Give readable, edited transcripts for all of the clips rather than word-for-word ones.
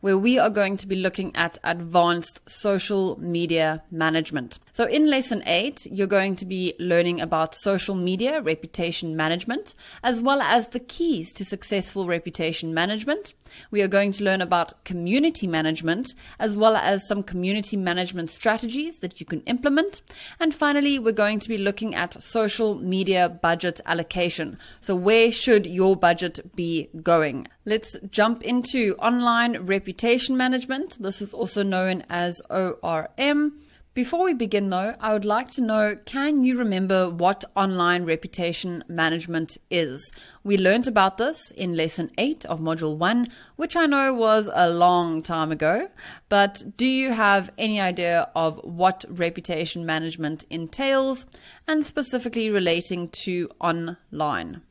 where we are going to be looking at advanced social media management. So in lesson 8, you're going to be learning about social media reputation management, as well as the keys to successful reputation management. We are going to learn about community management, as well as some community management strategies that you can implement. And finally, we're going to be looking at social media budget allocation. So where should your budget be going? Let's jump into online reputation management. This is also known as ORM. Before we begin though, I would like to know, can you remember what online reputation management is? We learned about this in lesson 8 of module 1, which I know was a long time ago, but do you have any idea of what reputation management entails, and specifically relating to online?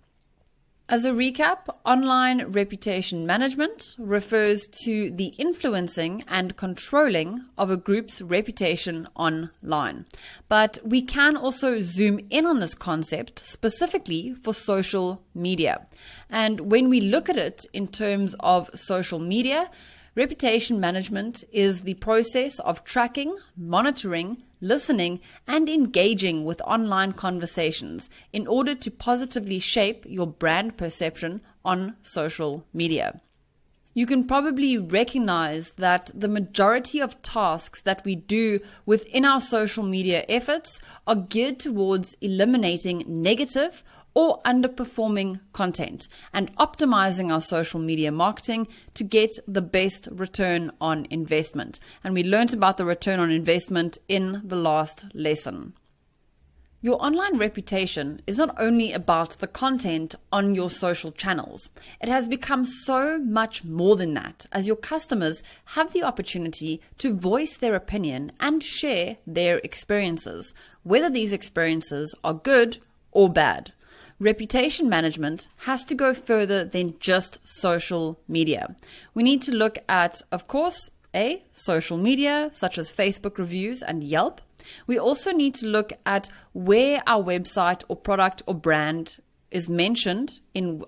As a recap, online reputation management refers to the influencing and controlling of a group's reputation online. But we can also zoom in on this concept specifically for social media. And when we look at it in terms of social media, reputation management is the process of tracking, monitoring, listening, and engaging with online conversations in order to positively shape your brand perception on social media. You can probably recognize that the majority of tasks that we do within our social media efforts are geared towards eliminating negative or underperforming content and optimizing our social media marketing to get the best return on investment. And we learned about the return on investment in the last lesson. Your online reputation is not only about the content on your social channels. It has become so much more than that, as your customers have the opportunity to voice their opinion and share their experiences, whether these experiences are good or bad. Reputation management has to go further than just social media. We need to look at, of course, social media such as Facebook reviews and Yelp. We also need to look at where our website or product or brand is mentioned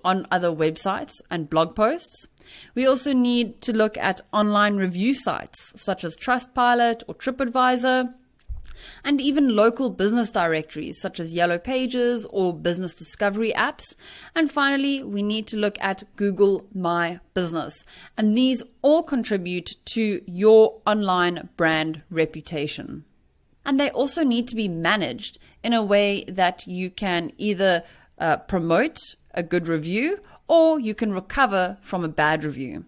on other websites and blog posts. We also need to look at online review sites such as Trustpilot or TripAdvisor, and even local business directories such as Yellow Pages or business discovery apps. And finally, we need to look at Google My Business. And these all contribute to your online brand reputation. And they also need to be managed in a way that you can either promote a good review or you can recover from a bad review.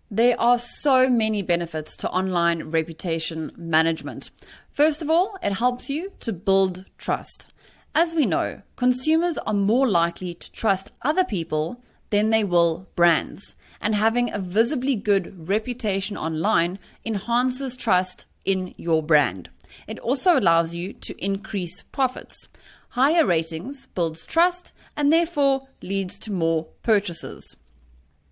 There are so many benefits to online reputation management. First of all, it helps you to build trust. As we know, consumers are more likely to trust other people than they will brands, and having a visibly good reputation online enhances trust in your brand. It also allows you to increase profits. Higher ratings builds trust and therefore leads to more purchases.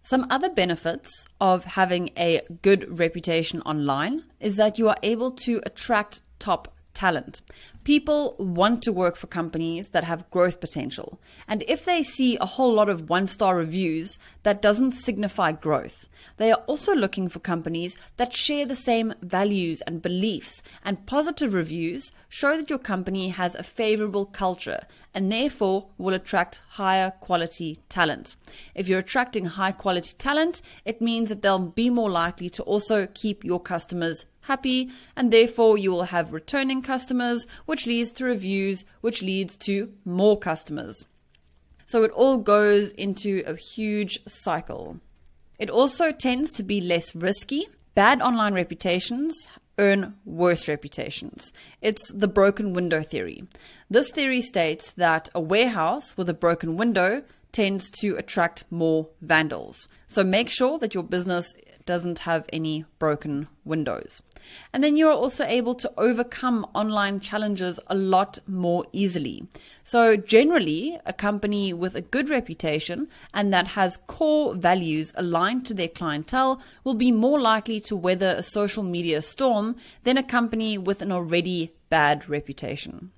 Some other benefits of having a good reputation online is that you are able to attract top talent. People want to work for companies that have growth potential. And if they see a whole lot of one-star reviews, that doesn't signify growth. They are also looking for companies that share the same values and beliefs, and positive reviews show that your company has a favorable culture and therefore will attract higher quality talent. If you're attracting high quality talent, it means that they'll be more likely to also keep your customers happy, and therefore you will have returning customers, which leads to reviews, which leads to more customers. So it all goes into a huge cycle. It also tends to be less risky. Bad online reputations earn worse reputations. It's the broken window theory. This theory states that a warehouse with a broken window tends to attract more vandals. So make sure that your business doesn't have any broken windows. And then you're also able to overcome online challenges a lot more easily. So generally, a company with a good reputation and that has core values aligned to their clientele will be more likely to weather a social media storm than a company with an already bad reputation.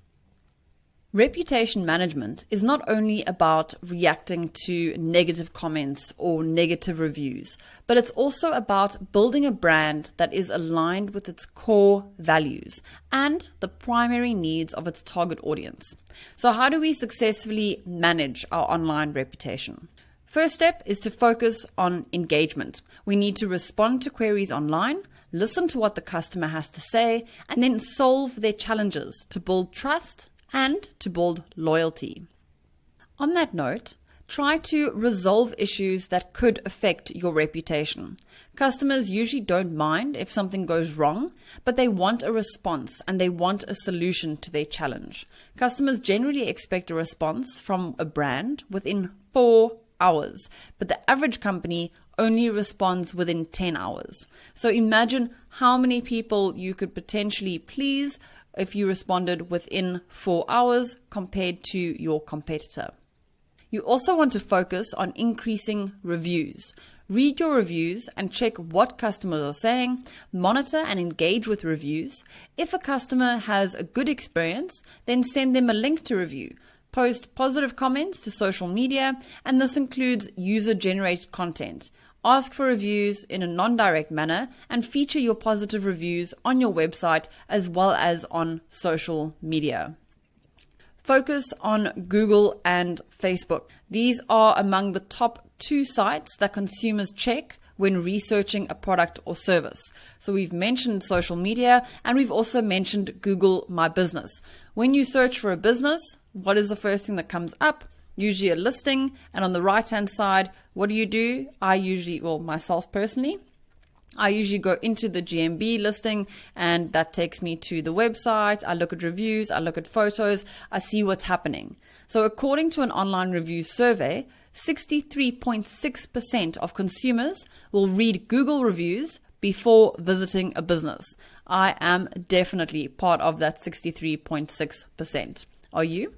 Reputation management is not only about reacting to negative comments or negative reviews, but it's also about building a brand that is aligned with its core values and the primary needs of its target audience. So how do we successfully manage our online reputation? First step is to focus on engagement. We need to respond to queries online, listen to what the customer has to say, and then solve their challenges to build trust and to build loyalty. On that note, try to resolve issues that could affect your reputation. Customers usually don't mind if something goes wrong, but they want a response and they want a solution to their challenge. Customers generally expect a response from a brand within 4 hours, but the average company only responds within 10 hours. So imagine how many people you could potentially please if you responded within 4 hours compared to your competitor. You also want to focus on increasing reviews. Read your reviews and check what customers are saying. Monitor and engage with reviews. If a customer has a good experience, then send them a link to review. Post positive comments to social media, and this includes user-generated content. Ask for reviews in a non-direct manner and feature your positive reviews on your website as well as on social media. Focus on Google and Facebook. These are among the top 2 sites that consumers check when researching a product or service. So we've mentioned social media and we've also mentioned Google My Business. When you search for a business, what is the first thing that comes up? Usually a listing, and on the right hand side, what do? Myself personally, I usually go into the GMB listing, and that takes me to the website. I look at reviews, I look at photos, I see what's happening. So according to an online review survey, 63.6% of consumers will read Google reviews before visiting a business. I am definitely part of that 63.6%. Are you?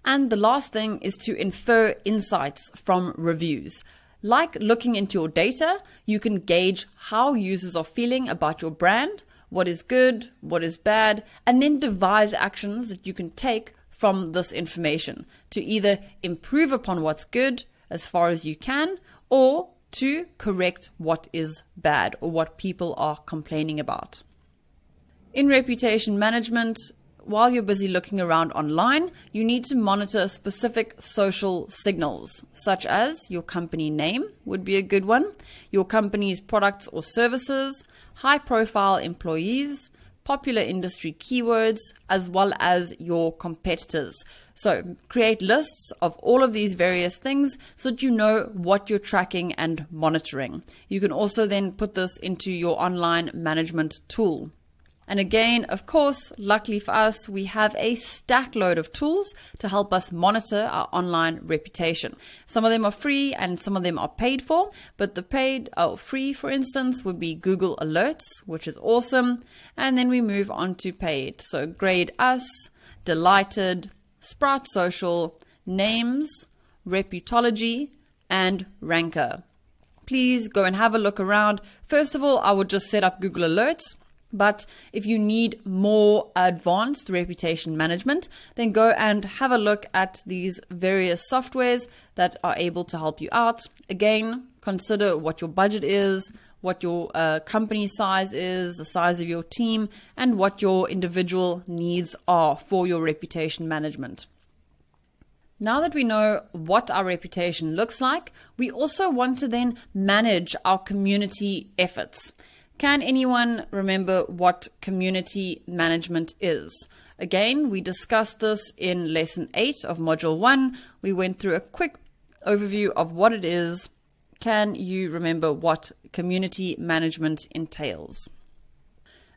And the last thing is to infer insights from reviews. Like looking into your data, you can gauge how users are feeling about your brand, what is good, what is bad, and then devise actions that you can take from this information to either improve upon what's good as far as you can, or to correct what is bad or what people are complaining about. In reputation management, while you're busy looking around online, you need to monitor specific social signals, such as your company name would be a good one, your company's products or services, high-profile employees, popular industry keywords, as well as your competitors. So create lists of all of these various things so that you know what you're tracking and monitoring. You can also then put this into your online management tool. And again, of course, luckily for us, we have a stack load of tools to help us monitor our online reputation. Some of them are free and some of them are paid for, but the paid or free, for instance, would be Google Alerts, which is awesome. And then we move on to paid. So Grade Us, Delighted, Sprout Social, Names, Reputology, and Ranker. Please go and have a look around. First of all, I would just set up Google Alerts. But if you need more advanced reputation management, then go and have a look at these various softwares that are able to help you out. Again, consider what your budget is, what your company size is, the size of your team, and what your individual needs are for your reputation management. Now that we know what our reputation looks like, we also want to then manage our community efforts. Can anyone remember what community management is? Again, we discussed this in Lesson 8 of Module 1. We went through a quick overview of what it is. Can you remember what community management entails?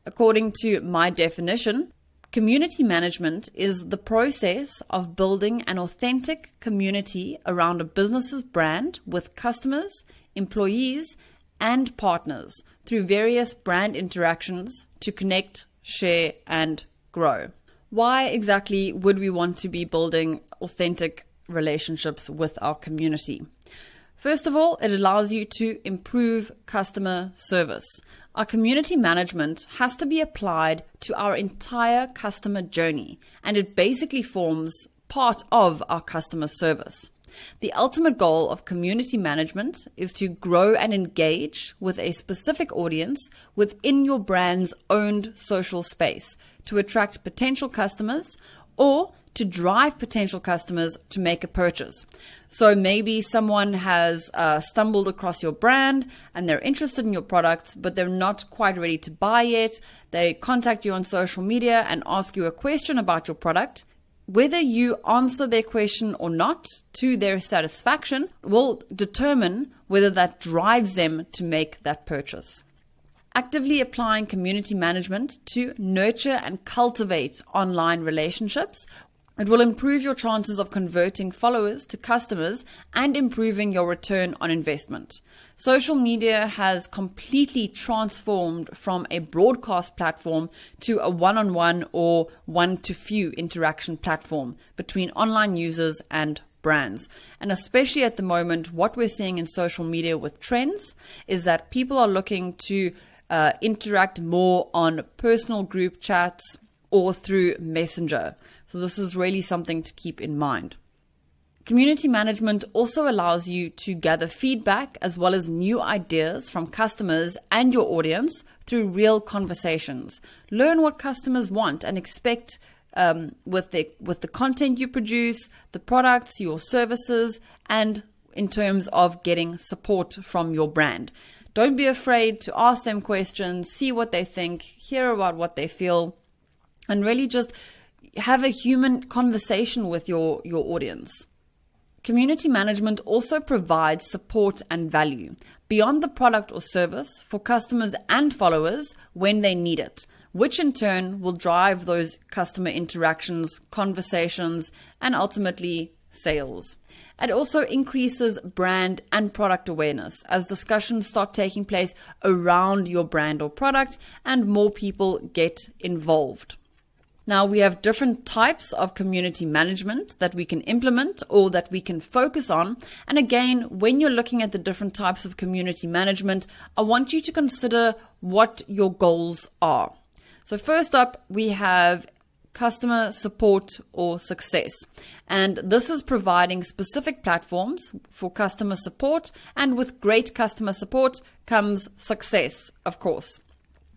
According to my definition, community management is the process of building an authentic community around a business's brand with customers, employees, and partners through various brand interactions to connect, share, and grow. Why exactly would we want to be building authentic relationships with our community? First of all, it allows you to improve customer service. Our community management has to be applied to our entire customer journey, and it basically forms part of our customer service. The ultimate goal of community management is to grow and engage with a specific audience within your brand's owned social space to attract potential customers or to drive potential customers to make a purchase. So maybe someone has stumbled across your brand and they're interested in your products, but they're not quite ready to buy yet. They contact you on social media and ask you a question about your product. Whether you answer their question or not to their satisfaction will determine whether that drives them to make that purchase. Actively applying community management to nurture and cultivate online relationships, it will improve your chances of converting followers to customers and improving your return on investment. Social media has completely transformed from a broadcast platform to a one-on-one or one-to-few interaction platform between online users and brands. And especially at the moment, what we're seeing in social media with trends is that people are looking to interact more on personal group chats or through Messenger. So this is really something to keep in mind. Community management also allows you to gather feedback as well as new ideas from customers and your audience through real conversations. Learn what customers want and expect with the content you produce, the products, your services, and in terms of getting support from your brand. Don't be afraid to ask them questions, see what they think, hear about what they feel, and really just have a human conversation with your audience. Community management also provides support and value beyond the product or service for customers and followers when they need it, which in turn will drive those customer interactions, conversations, and ultimately sales. It also increases brand and product awareness as discussions start taking place around your brand or product and more people get involved. Now, we have different types of community management that we can implement or that we can focus on. And again, when you're looking at the different types of community management, I want you to consider what your goals are. So first up, we have customer support or success. And this is providing specific platforms for customer support. And with great customer support comes success, of course.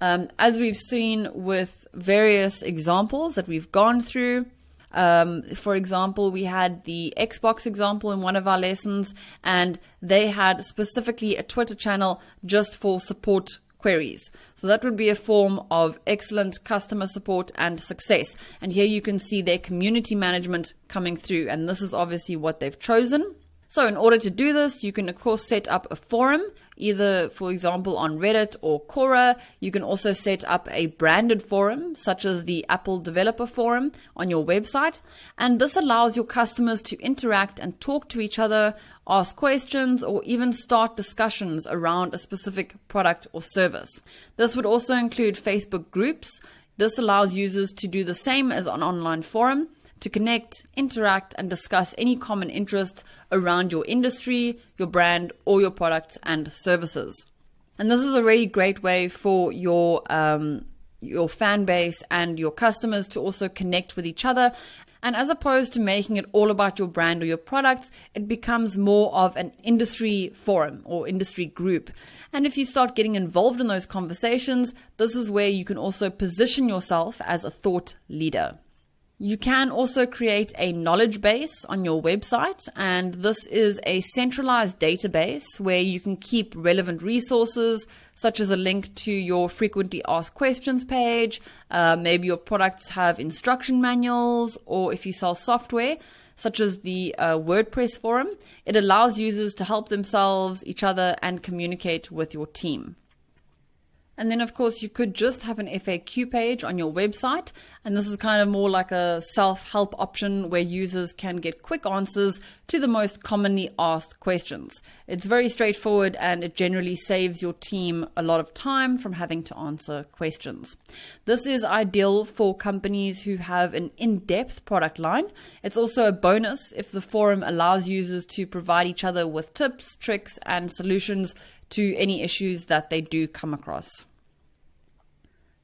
As we've seen with various examples that we've gone through, for example, we had the Xbox example in one of our lessons, and they had specifically a Twitter channel just for support queries. So that would be a form of excellent customer support and success. And here you can see their community management coming through, and this is obviously what they've chosen. So in order to do this, you can of course set up a forum, either for example on Reddit or Quora. You can also set up a branded forum such as the Apple Developer Forum on your website. And this allows your customers to interact and talk to each other, ask questions, or even start discussions around a specific product or service. This would also include Facebook groups. This allows users to do the same as an online forum, to connect, interact, and discuss any common interests around your industry, your brand, or your products and services. And this is a really great way for your fan base and your customers to also connect with each other. And as opposed to making it all about your brand or your products, it becomes more of an industry forum or industry group. And if you start getting involved in those conversations, this is where you can also position yourself as a thought leader. You can also create a knowledge base on your website, and this is a centralized database where you can keep relevant resources, such as a link to your frequently asked questions page. Maybe your products have instruction manuals, or if you sell software, such as the WordPress forum, it allows users to help themselves, each other, and communicate with your team. And then, of course, you could just have an FAQ page on your website. And this is kind of more like a self-help option where users can get quick answers to the most commonly asked questions. It's very straightforward and it generally saves your team a lot of time from having to answer questions. This is ideal for companies who have an in-depth product line. It's also a bonus if the forum allows users to provide each other with tips, tricks, and solutions to any issues that they do come across.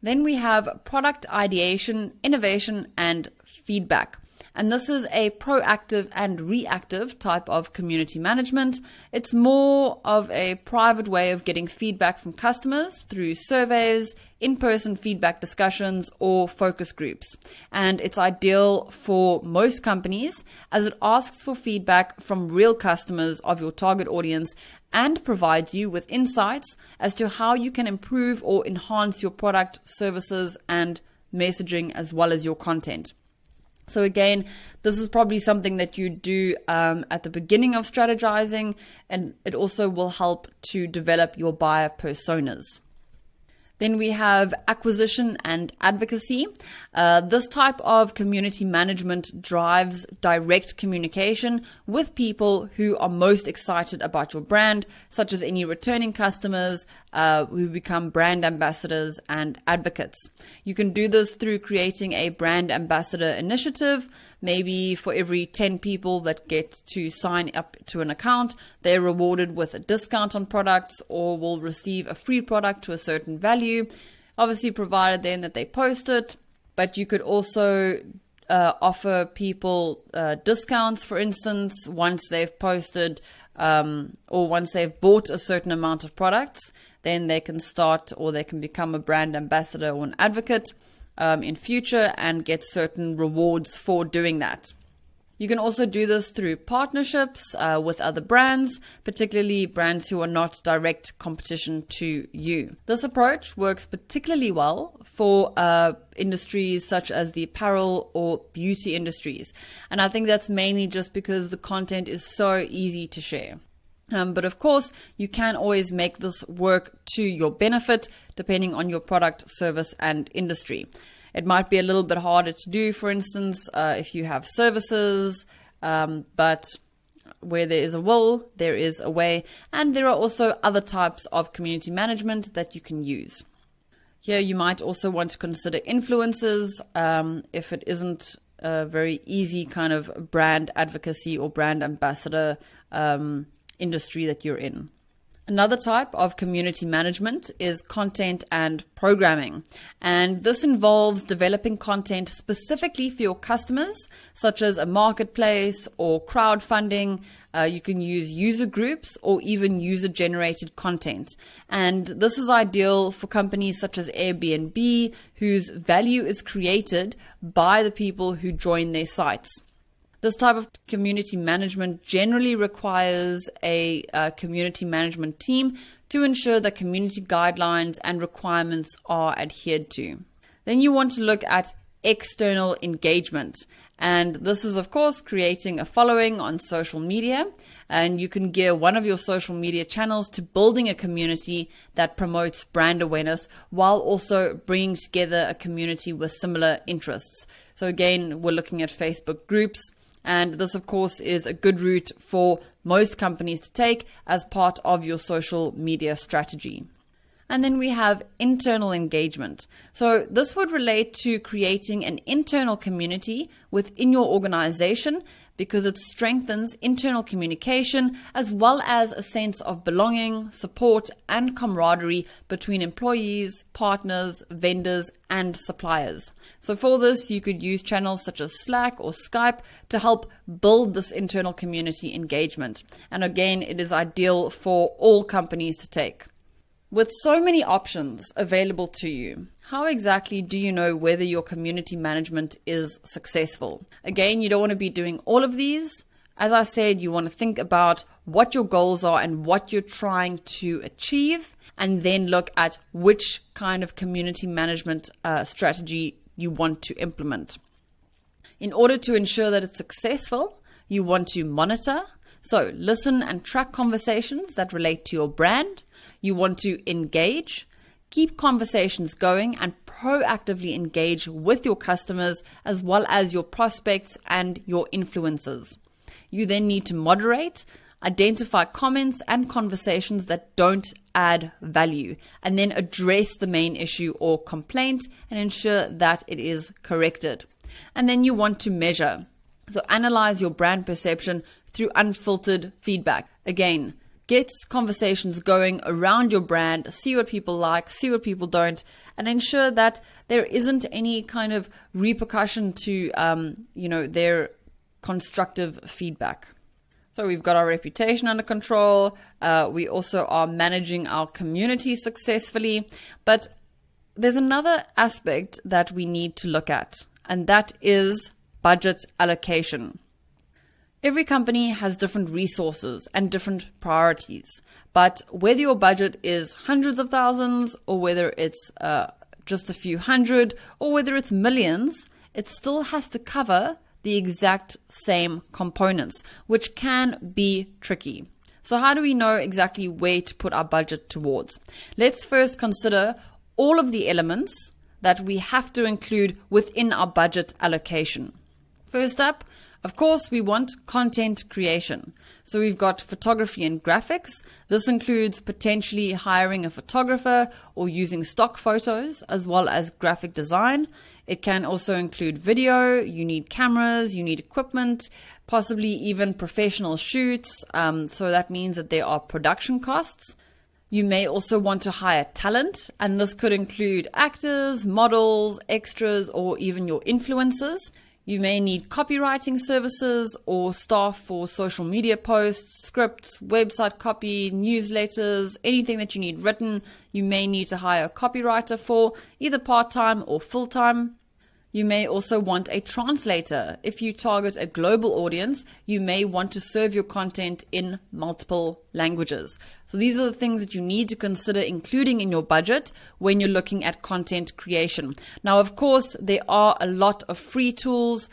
Then we have product ideation, innovation, and feedback. And this is a proactive and reactive type of community management. It's more of a private way of getting feedback from customers through surveys, in-person feedback discussions, or focus groups. And it's ideal for most companies as it asks for feedback from real customers of your target audience and provides you with insights as to how you can improve or enhance your product, services, and messaging as well as your content. So again, this is probably something that you do at the beginning of strategizing, and it also will help to develop your buyer personas. Then we have acquisition and advocacy. This type of community management drives direct communication with people who are most excited about your brand, such as any returning customers who become brand ambassadors and advocates. You can do this through creating a brand ambassador initiative. Maybe for every 10 people that get to sign up to an account, they're rewarded with a discount on products or will receive a free product to a certain value, obviously provided then that they post it. But you could also offer people discounts, for instance, once they've posted or once they've bought a certain amount of products, then they can start or they can become a brand ambassador or an advocate in future and get certain rewards for doing that. You can also do this through partnerships with other brands, particularly brands who are not direct competition to you. This approach works particularly well for industries such as the apparel or beauty industries. And I think that's mainly just because the content is so easy to share. But of course, you can always make this work to your benefit depending on your product, service, and industry. It might be a little bit harder to do, for instance, if you have services, but where there is a will, there is a way. And there are also other types of community management that you can use. Here, you might also want to consider influencers if it isn't a very easy kind of brand advocacy or brand ambassador industry that you're in. Another type of community management is content and programming. And this involves developing content specifically for your customers, such as a marketplace or crowdfunding. You can use user groups or even user-generated content. And this is ideal for companies such as Airbnb, whose value is created by the people who join their sites. This type of community management generally requires a community management team to ensure that community guidelines and requirements are adhered to. Then you want to look at external engagement. And this is, of course, creating a following on social media. And you can gear one of your social media channels to building a community that promotes brand awareness while also bringing together a community with similar interests. So again, we're looking at Facebook groups. And this, of course, is a good route for most companies to take as part of your social media strategy. And then we have internal engagement. So this would relate to creating an internal community within your organization because it strengthens internal communication as well as a sense of belonging, support, and camaraderie between employees, partners, vendors, and suppliers. So for this, you could use channels such as Slack or Skype to help build this internal community engagement. And again, it is ideal for all companies to take. With so many options available to you, how exactly do you know whether your community management is successful? Again, you don't want to be doing all of these. As I said, you want to think about what your goals are and what you're trying to achieve, and then look at which kind of community management strategy you want to implement. In order to ensure that it's successful, you want to monitor. So listen and track conversations that relate to your brand. You want to engage, Keep conversations going and proactively engage with your customers as well as your prospects and your influencers. You then need to moderate, identify comments and conversations that don't add value, and then address the main issue or complaint and ensure that it is corrected. And then you want to measure. So analyze your brand perception through unfiltered feedback. Again, get conversations going around your brand, see what people like, see what people don't, and ensure that there isn't any kind of repercussion to, their constructive feedback. So we've got our reputation under control. We also are managing our community successfully. But there's another aspect that we need to look at, and that is budget allocation. Every company has different resources and different priorities, but whether your budget is hundreds of thousands or whether it's just a few hundred or whether it's millions, it still has to cover the exact same components, which can be tricky. So how do we know exactly where to put our budget towards? Let's first consider all of the elements that we have to include within our budget allocation. First up, of course, we want content creation. So we've got photography and graphics. This includes potentially hiring a photographer or using stock photos, as well as graphic design. It can also include video. You need cameras, you need equipment, possibly even professional shoots. So that means that there are production costs. You may also want to hire talent, and this could include actors, models, extras, or even your influencers. You may need copywriting services or staff for social media posts, scripts, website copy, newsletters, anything that you need written. You may need to hire a copywriter for, either part-time or full-time. You may also want a translator. If you target a global audience, you may want to serve your content in multiple languages. So these are the things that you need to consider including in your budget when you're looking at content creation. Now, of course, there are a lot of free tools,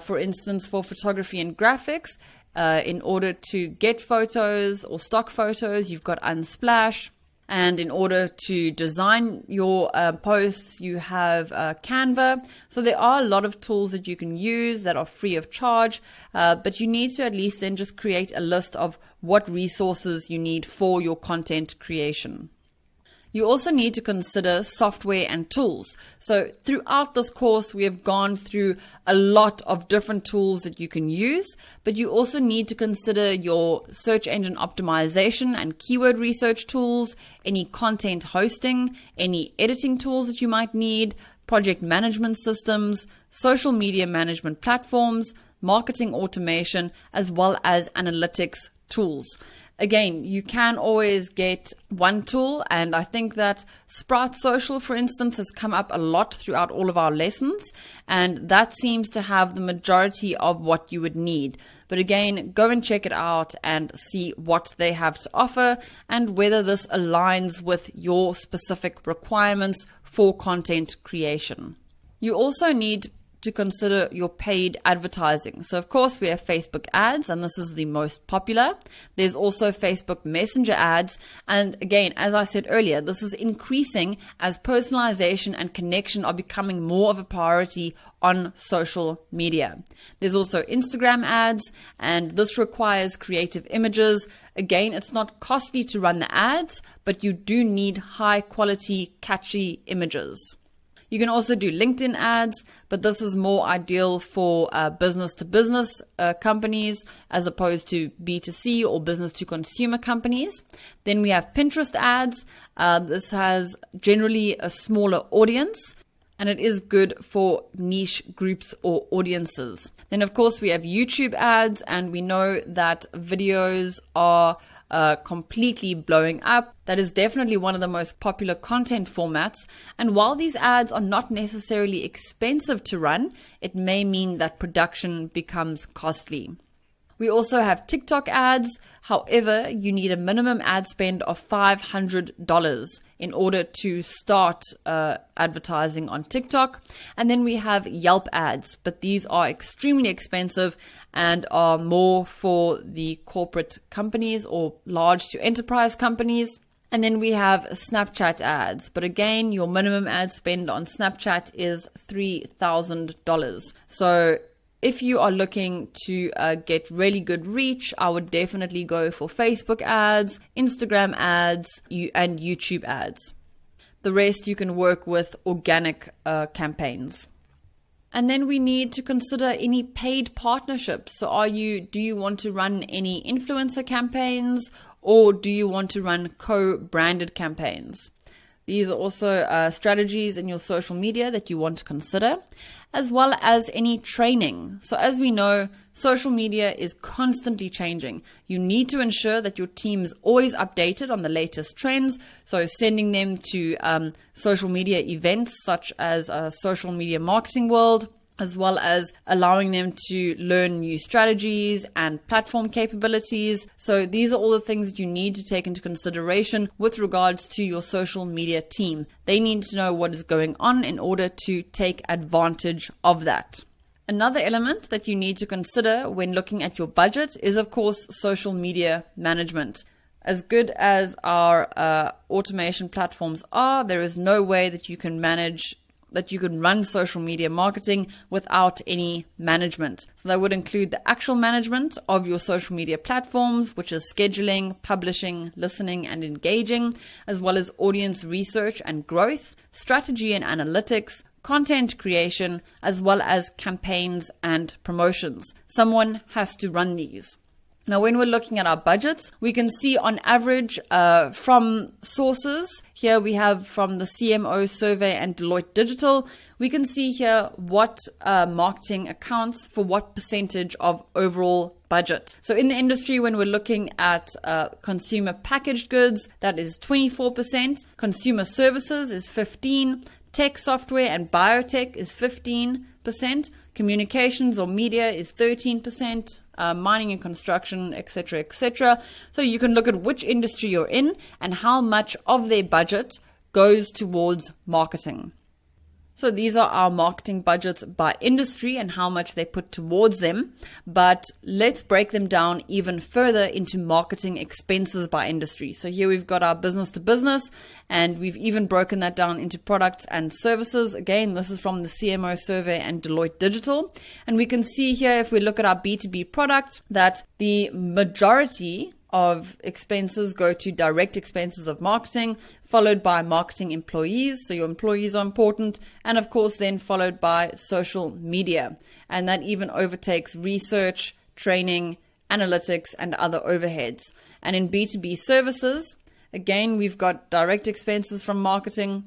for instance, for photography and graphics. In order to get photos or stock photos, you've got Unsplash. And in order to design your posts, you have Canva. So there are a lot of tools that you can use that are free of charge, but you need to at least then just create a list of what resources you need for your content creation. You also need to consider software and tools. So throughout this course, we have gone through a lot of different tools that you can use, but you also need to consider your search engine optimization and keyword research tools, any content hosting, any editing tools that you might need, project management systems, social media management platforms, marketing automation, as well as analytics tools. Again, you can always get one tool, and I think that Sprout Social, for instance, has come up a lot throughout all of our lessons, and that seems to have the majority of what you would need. But again, go and check it out and see what they have to offer and whether this aligns with your specific requirements for content creation. You also need to consider your paid advertising. So of course we have Facebook ads, and this is the most popular. There's also Facebook Messenger ads, and again, as I said earlier, this is increasing as personalization and connection are becoming more of a priority on social media. There's also Instagram ads, and this requires creative images. Again, it's not costly to run the ads, but you do need high quality, catchy images. You can also do LinkedIn ads, but this is more ideal for business-to-business companies as opposed to B2C or business-to-consumer companies. Then we have Pinterest ads. This has generally a smaller audience, and it is good for niche groups or audiences. Then, of course, we have YouTube ads, and we know that videos are completely blowing up. That is definitely one of the most popular content formats. And while these ads are not necessarily expensive to run, it may mean that production becomes costly. We also have TikTok ads. However, you need a minimum ad spend of $500 in order to start advertising on TikTok. And then we have Yelp ads, but these are extremely expensive and are more for the corporate companies or large to enterprise companies. And then we have Snapchat ads. But again, your minimum ad spend on Snapchat is $3,000. So if you are looking to get really good reach, I would definitely go for Facebook ads, Instagram ads, and YouTube ads. The rest you can work with organic campaigns. And then we need to consider any paid partnerships. So do you want to run any influencer campaigns, or do you want to run co-branded campaigns? These are also strategies in your social media that you want to consider, as well as any training. So as we know, social media is constantly changing. You need to ensure that your team is always updated on the latest trends. So sending them to social media events such as Social Media Marketing World, as well as allowing them to learn new strategies and platform capabilities. So these are all the things that you need to take into consideration with regards to your social media team. They need to know what is going on in order to take advantage of that. Another element that you need to consider when looking at your budget is, of course, social media management. As good as our automation platforms are, there is no way that you can run social media marketing without any management. So that would include the actual management of your social media platforms, which is scheduling, publishing, listening, and engaging, as well as audience research and growth, strategy and analytics, content creation, as well as campaigns and promotions. Someone has to run these. Now, when we're looking at our budgets, we can see on average from sources, here we have from the CMO survey and Deloitte Digital, we can see here what marketing accounts for what percentage of overall budget. So in the industry, when we're looking at consumer packaged goods, that is 24%, consumer services is 15%, tech software and biotech is 15%, communications or media is 13%, mining and construction, etc., etc. So you can look at which industry you're in and how much of their budget goes towards marketing. So these are our marketing budgets by industry and how much they put towards them. But let's break them down even further into marketing expenses by industry. So here we've got our business to business, and we've even broken that down into products and services. Again, this is from the CMO survey and Deloitte Digital. And we can see here, if we look at our B2B product, that the majority of expenses go to direct expenses of marketing, followed by marketing employees. So your employees are important. And of course, then followed by social media. And that even overtakes research, training, analytics, and other overheads. And in B2B services, again, we've got direct expenses from marketing.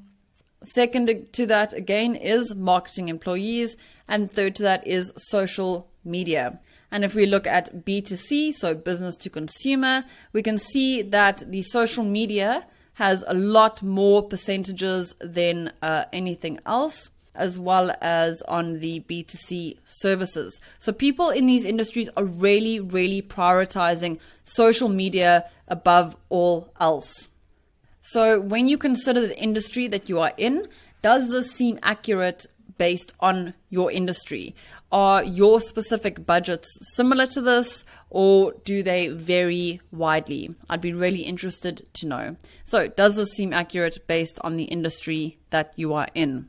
Second to that, again, is marketing employees. And third to that is social media. And if we look at B2C, so business to consumer, we can see that the social media has a lot more percentages than anything else, as well as on the B2C services. So people in these industries are really, really prioritizing social media above all else. So when you consider the industry that you are in, does this seem accurate based on your industry? Are your specific budgets similar to this, or do they vary widely? I'd be really interested to know. So does this seem accurate based on the industry that you are in?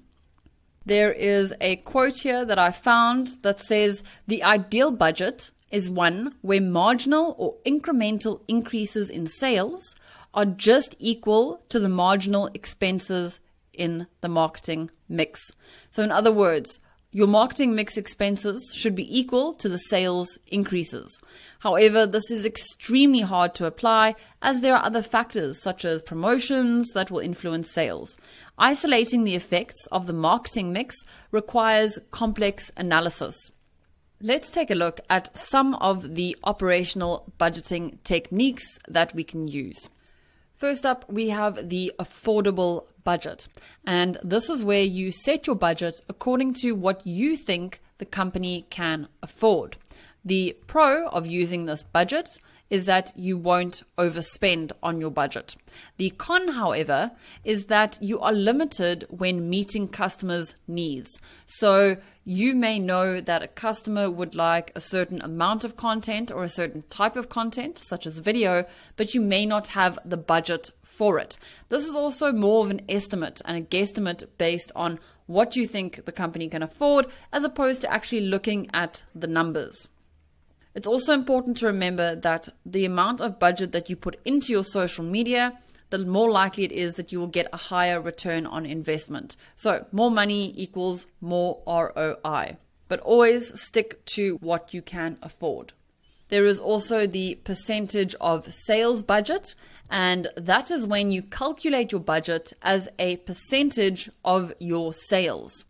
There is a quote here that I found that says, the ideal budget is one where marginal or incremental increases in sales are just equal to the marginal expenses in the marketing mix. So in other words, your marketing mix expenses should be equal to the sales increases. However, this is extremely hard to apply as there are other factors such as promotions that will influence sales. Isolating the effects of the marketing mix requires complex analysis. Let's take a look at some of the operational budgeting techniques that we can use. First up, we have the affordable budget. And this is where you set your budget according to what you think the company can afford. The pro of using this budget is that you won't overspend on your budget. The con, however, is that you are limited when meeting customers' needs. So you may know that a customer would like a certain amount of content or a certain type of content, such as video, but you may not have the budget for it. This is also more of an estimate and a guesstimate based on what you think the company can afford, as opposed to actually looking at the numbers. It's also important to remember that the amount of budget that you put into your social media, the more likely it is that you will get a higher return on investment. So more money equals more ROI, but always stick to what you can afford. There is also the percentage of sales budget, and that is when you calculate your budget as a percentage of your sales.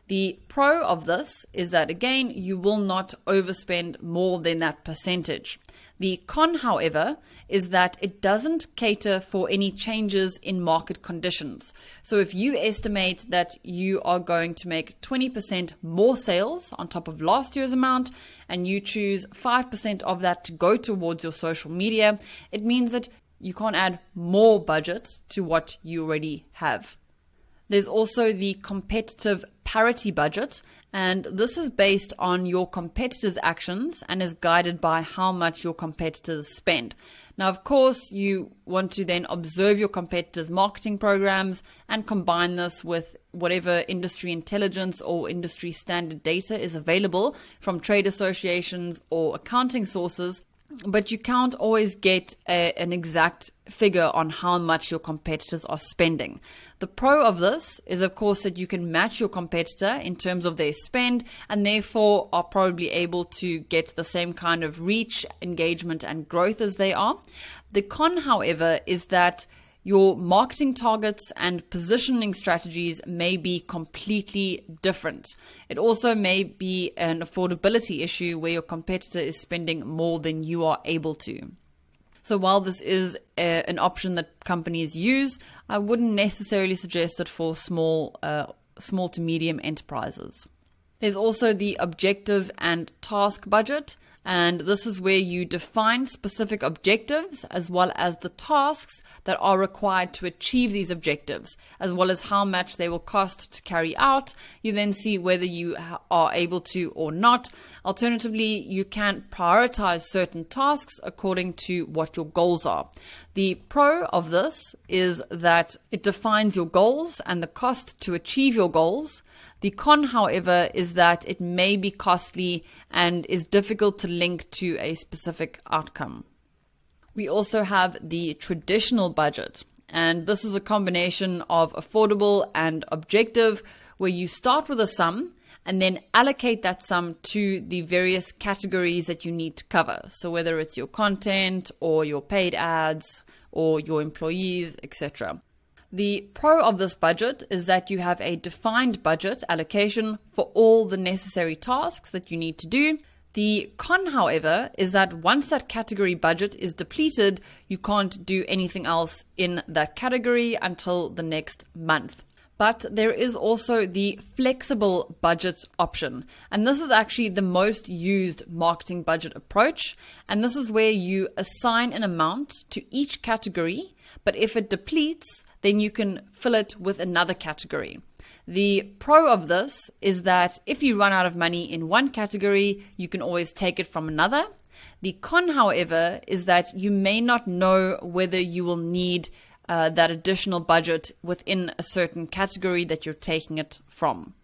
The pro of this is that, again, you will not overspend more than that percentage. The con, however, is that it doesn't cater for any changes in market conditions. So if you estimate that you are going to make 20% more sales on top of last year's amount, and you choose 5% of that to go towards your social media, it means that you can't add more budget to what you already have. There's also the competitive parity budget, and this is based on your competitors' actions and is guided by how much your competitors spend. Now, of course, you want to then observe your competitors' marketing programs and combine this with whatever industry intelligence or industry standard data is available from trade associations or accounting sources. But you can't always get an exact figure on how much your competitors are spending. The pro of this is, of course, that you can match your competitor in terms of their spend and therefore are probably able to get the same kind of reach, engagement, and growth as they are. The con, however, is that your marketing targets and positioning strategies may be completely different. It also may be an affordability issue where your competitor is spending more than you are able to. So while this is an option that companies use, I wouldn't necessarily suggest it for small to medium enterprises. There's also the objective and task budget. And this is where you define specific objectives as well as the tasks that are required to achieve these objectives, as well as how much they will cost to carry out. You then see whether you are able to or not. Alternatively, you can prioritize certain tasks according to what your goals are. The pro of this is that it defines your goals and the cost to achieve your goals. The con, however, is that it may be costly and is difficult to link to a specific outcome. We also have the traditional budget, and this is a combination of affordable and objective, where you start with a sum and then allocate that sum to the various categories that you need to cover. So whether it's your content or your paid ads or your employees, etc. The pro of this budget is that you have a defined budget allocation for all the necessary tasks that you need to do. The con, however, is that once that category budget is depleted, you can't do anything else in that category until the next month. But there is also the flexible budget option. And this is actually the most used marketing budget approach. And this is where you assign an amount to each category, but if it depletes, then you can fill it with another category. The pro of this is that if you run out of money in one category, you can always take it from another. The con, however, is that you may not know whether you will need that additional budget within a certain category that you're taking it from.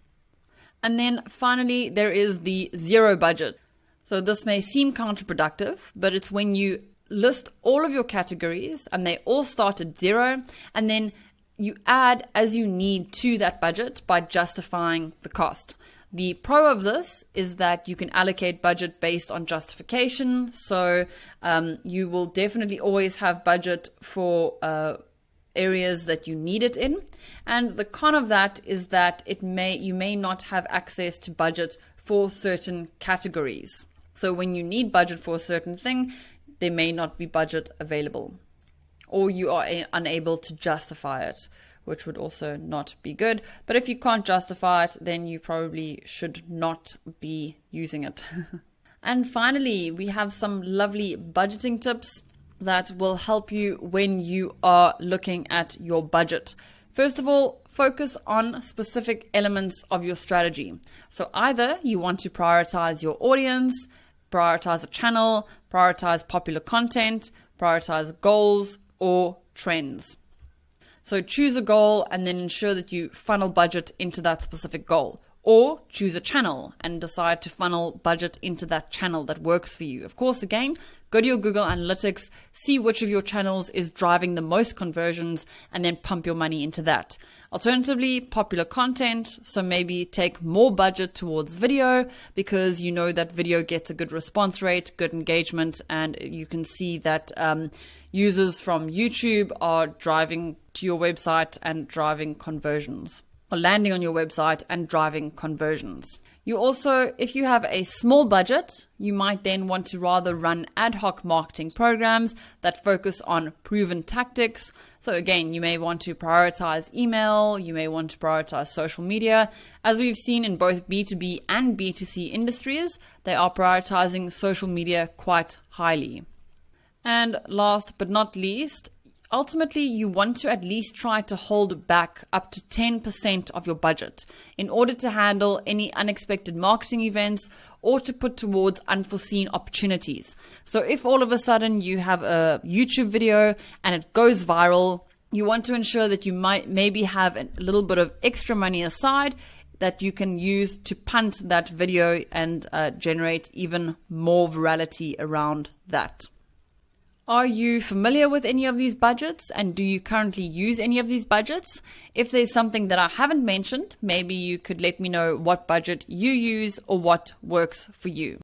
And then finally, there is the zero budget. So this may seem counterproductive, but it's when you list all of your categories and they all start at zero, and then you add as you need to that budget by justifying the cost. The pro of this is that you can allocate budget based on justification. So you will definitely always have budget for areas that you need it in. And the con of that is that you may not have access to budget for certain categories. So when you need budget for a certain thing, there may not be budget available, or you are unable to justify it, which would also not be good. But if you can't justify it, then you probably should not be using it. And finally, we have some lovely budgeting tips that will help you when you are looking at your budget. First of all, focus on specific elements of your strategy. So either you want to prioritize your audience, prioritize a channel, prioritize popular content, prioritize goals or trends. So choose a goal and then ensure that you funnel budget into that specific goal. Or choose a channel and decide to funnel budget into that channel that works for you. Of course, again, go to your Google Analytics, see which of your channels is driving the most conversions, and then pump your money into that. Alternatively, popular content. So maybe take more budget towards video because you know that video gets a good response rate, good engagement, and you can see that users from YouTube are driving to your website and driving conversions, or landing on your website and driving conversions. You also, if you have a small budget, you might then want to rather run ad hoc marketing programs that focus on proven tactics. So again, you may want to prioritize email, you may want to prioritize social media. As we've seen in both B2B and B2C industries, they are prioritizing social media quite highly. And last but not least, ultimately, you want to at least try to hold back up to 10% of your budget in order to handle any unexpected marketing events or to put towards unforeseen opportunities. So if all of a sudden you have a YouTube video and it goes viral, you want to ensure that you might maybe have a little bit of extra money aside that you can use to punt that video and generate even more virality around that. Are you familiar with any of these budgets, and do you currently use any of these budgets? If there's something that I haven't mentioned, maybe you could let me know what budget you use or what works for you.